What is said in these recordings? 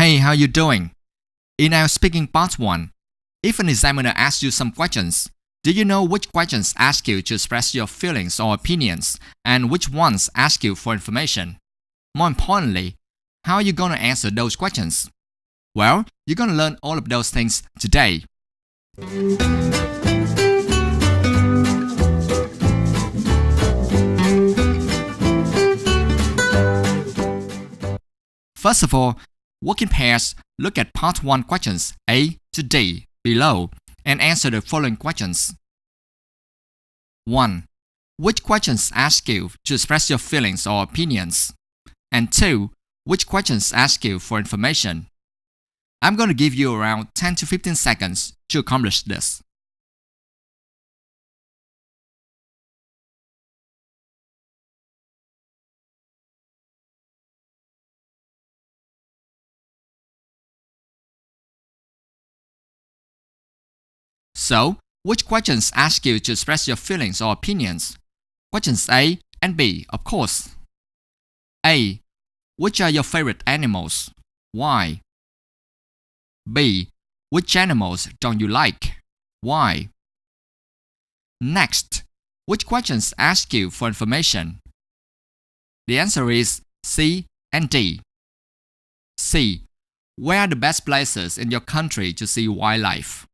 Hey, how you doing? In our speaking part 1, if an examiner asks you some questions, do you know which questions ask you to express your feelings or opinions and which ones ask you for information? More importantly, how are you going to answer those questions? Well, you're going to learn all of those things today. First of all, work in pairs, look at part 1 questions A to D below and answer the following questions. 1. Which questions ask you to express your feelings or opinions? And 2. Which questions ask you for information? I'm going to give you around 10 to 15 seconds to accomplish this. So, which questions ask you to express your feelings or opinions? Questions A and B, of course. A. Which are your favorite animals? Why? B. Which animals don't you like? Why? Next, which questions ask you for information? The answer is C and D. C. Where are the best places in your country to see wildlife?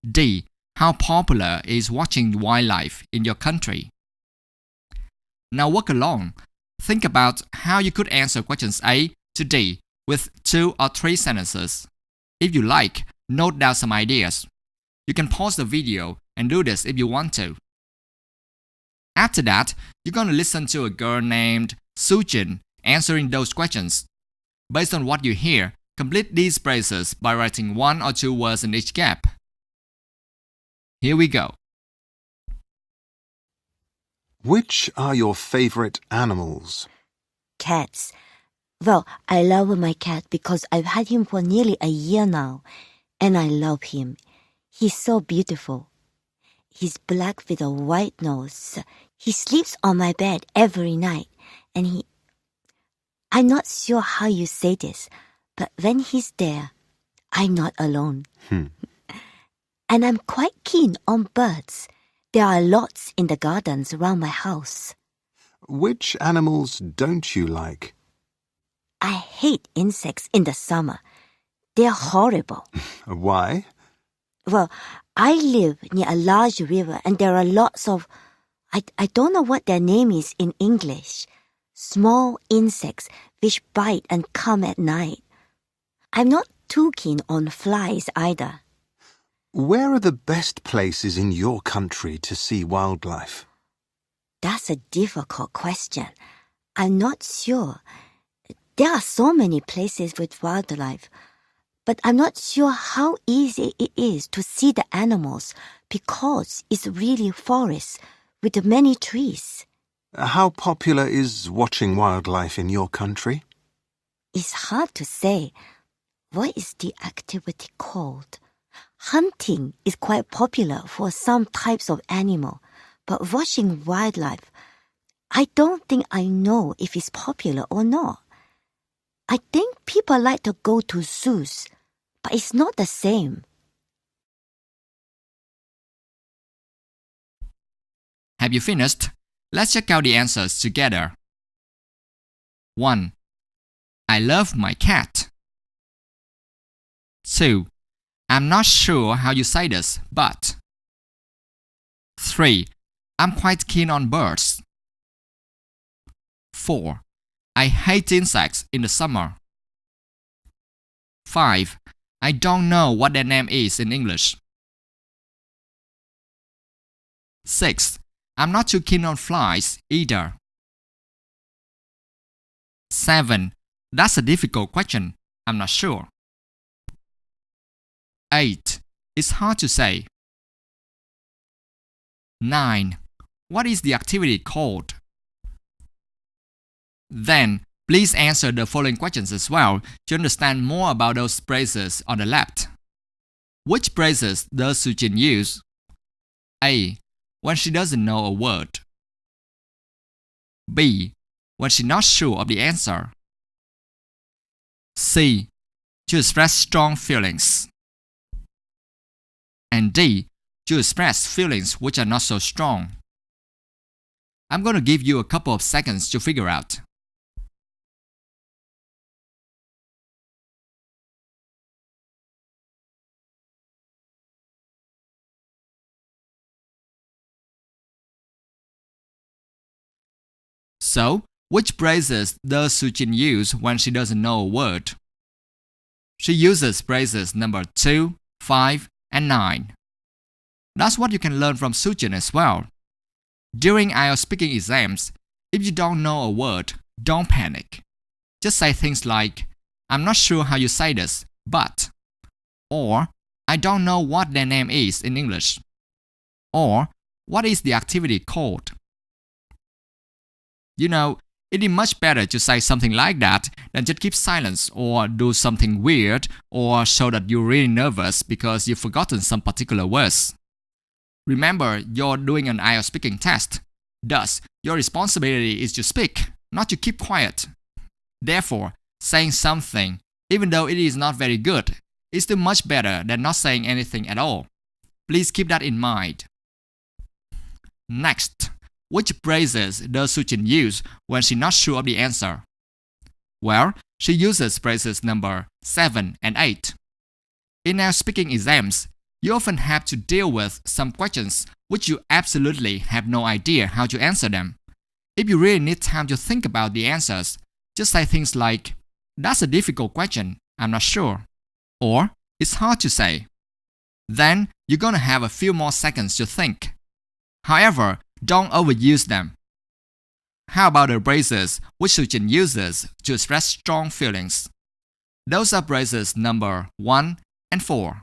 D. How popular is watching wildlife in your country? Now work along. Think about how you could answer questions A to D with 2 or 3 sentences. If you like, note down some ideas. You can pause the video and do this if you want to. After that, you're going to listen to a girl named Sujin answering those questions. Based on what you hear, complete these phrases by writing 1 or 2 words in each gap. Here we go. Which are your favorite animals? Cats. Well, I love my cat because I've had him for nearly a year now, and I love him. He's so beautiful. He's black with a white nose. He sleeps on my bed every night, and I'm not sure how you say this, but when he's there, I'm not alone. And I'm quite keen on birds. There are lots in the gardens around my house. Which animals don't you like? I hate insects in the summer. They're horrible. Why? Well, I live near a large river and there are lots of, I don't know what their name is in English, small insects which bite and come at night. I'm not too keen on flies either. Where are the best places in your country to see wildlife? That's a difficult question. I'm not sure. There are so many places with wildlife, but I'm not sure how easy it is to see the animals because it's really forest with many trees. How popular is watching wildlife in your country? It's hard to say. What is the activity called? Hunting is quite popular for some types of animal, but watching wildlife, I don't think I know if it's popular or not. I think people like to go to zoos, but it's not the same. Have you finished? Let's check out the answers together. 1. I love my cat. 2. I'm not sure how you say this, but. 3. I'm quite keen on birds. 4. I hate insects in the summer. 5. I don't know what their name is in English. 6. I'm not too keen on flies either. 7. That's a difficult question. I'm not sure. 8. It's hard to say. 9. What is the activity called? Then, please answer the following questions as well to understand more about those phrases on the left. Which phrases does Sujin use? A. When she doesn't know a word. B. When she's not sure of the answer. C. To express strong feelings. And D. To express feelings which are not so strong. I'm going to give you a couple of seconds to figure out. So, which phrases does Sujin use when she doesn't know a word? She uses phrases number 2, 5, and 9. That's what you can learn from Sujin as well. During IELTS speaking exams, if you don't know a word, don't panic. Just say things like, I'm not sure how you say this, but, or, I don't know what their name is in English, or, what is the activity called? You know, it is much better to say something like that than just keep silence or do something weird or show that you're really nervous because you've forgotten some particular words. Remember, you're doing an IELTS speaking test. Thus, your responsibility is to speak, not to keep quiet. Therefore, saying something, even though it is not very good, is still much better than not saying anything at all. Please keep that in mind. Next, which phrases does Sujin use when she's not sure of the answer? Well, she uses phrases number 7 and 8. In our speaking exams, you often have to deal with some questions which you absolutely have no idea how to answer them. If you really need time to think about the answers, just say things like, that's a difficult question, I'm not sure. Or, it's hard to say. Then, you're gonna have a few more seconds to think. However, don't overuse them. How about the phrases which Sujin uses to express strong feelings? Those are phrases number 1 and 4.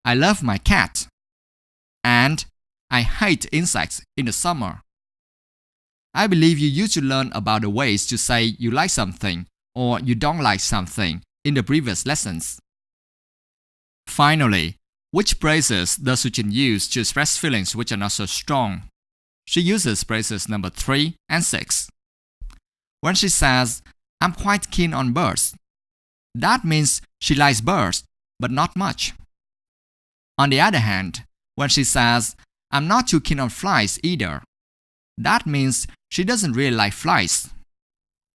I love my cat. And I hate insects in the summer. I believe you used to learn about the ways to say you like something or you don't like something in the previous lessons. Finally, which phrases does Sujin use to express feelings which are not so strong? She uses phrases number 3 and 6. When she says, I'm quite keen on birds, that means she likes birds, but not much. On the other hand, when she says, I'm not too keen on flies either, that means she doesn't really like flies.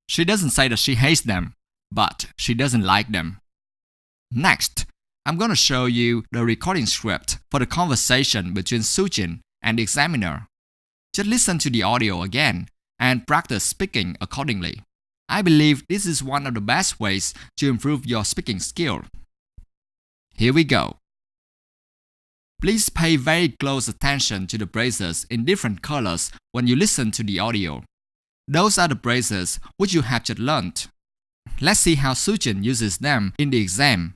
She doesn't say that she hates them, but she doesn't like them. Next, I'm going to show you the recording script for the conversation between Sujin and the examiner. Just listen to the audio again and practice speaking accordingly. I believe this is one of the best ways to improve your speaking skill. Here we go. Please pay very close attention to the phrases in different colors when you listen to the audio. Those are the phrases which you have just learned. Let's see how Sujin uses them in the exam.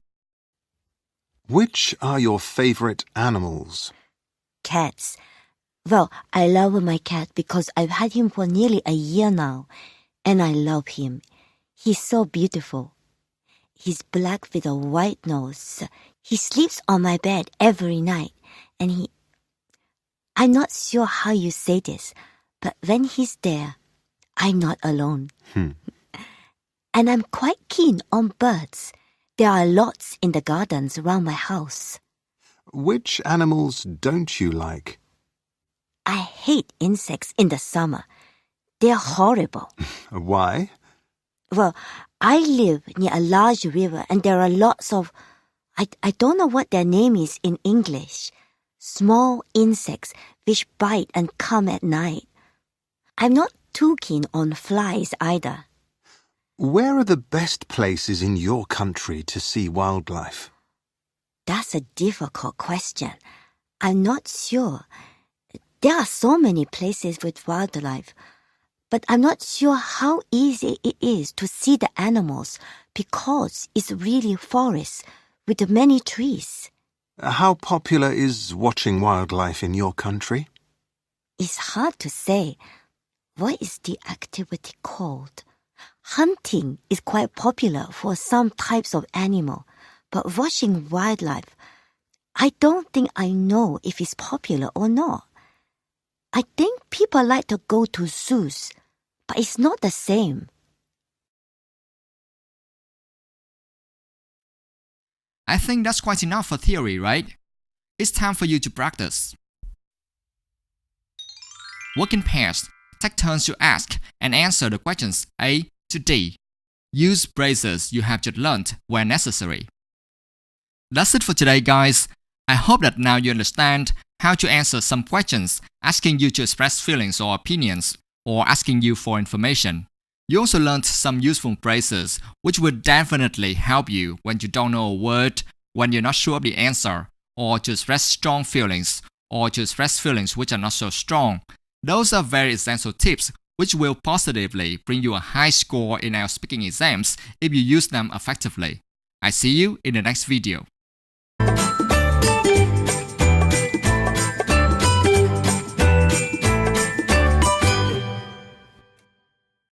Which are your favorite animals? Cats. Well, I love my cat because I've had him for nearly a year now, and I love him. He's so beautiful. He's black with a white nose. He sleeps on my bed every night, and I'm not sure how you say this, but when he's there, I'm not alone. And I'm quite keen on birds. There are lots in the gardens around my house. Which animals don't you like? I hate insects in the summer. They're horrible. Why? Well, I live near a large river and there are lots of, I don't know what their name is in English, small insects which bite and come at night. I'm not too keen on flies either. Where are the best places in your country to see wildlife? That's a difficult question. I'm not sure. There are so many places with wildlife, but I'm not sure how easy it is to see the animals because it's really forest with many trees. How popular is watching wildlife in your country? It's hard to say. What is the activity called? Hunting is quite popular for some types of animal, but watching wildlife, I don't think I know if it's popular or not. I think people like to go to zoos, but it's not the same. I think that's quite enough for theory, right? It's time for you to practice. Work in pairs. Take turns to ask and answer the questions A to D. Use phrases you have just learned where necessary. That's it for today, guys. I hope that now you understand how to answer some questions asking you to express feelings or opinions, or asking you for information. You also learned some useful phrases which will definitely help you when you don't know a word, when you're not sure of the answer, or to express strong feelings, or to express feelings which are not so strong. Those are very essential tips which will positively bring you a high score in our speaking exams if you use them effectively. I see you in the next video.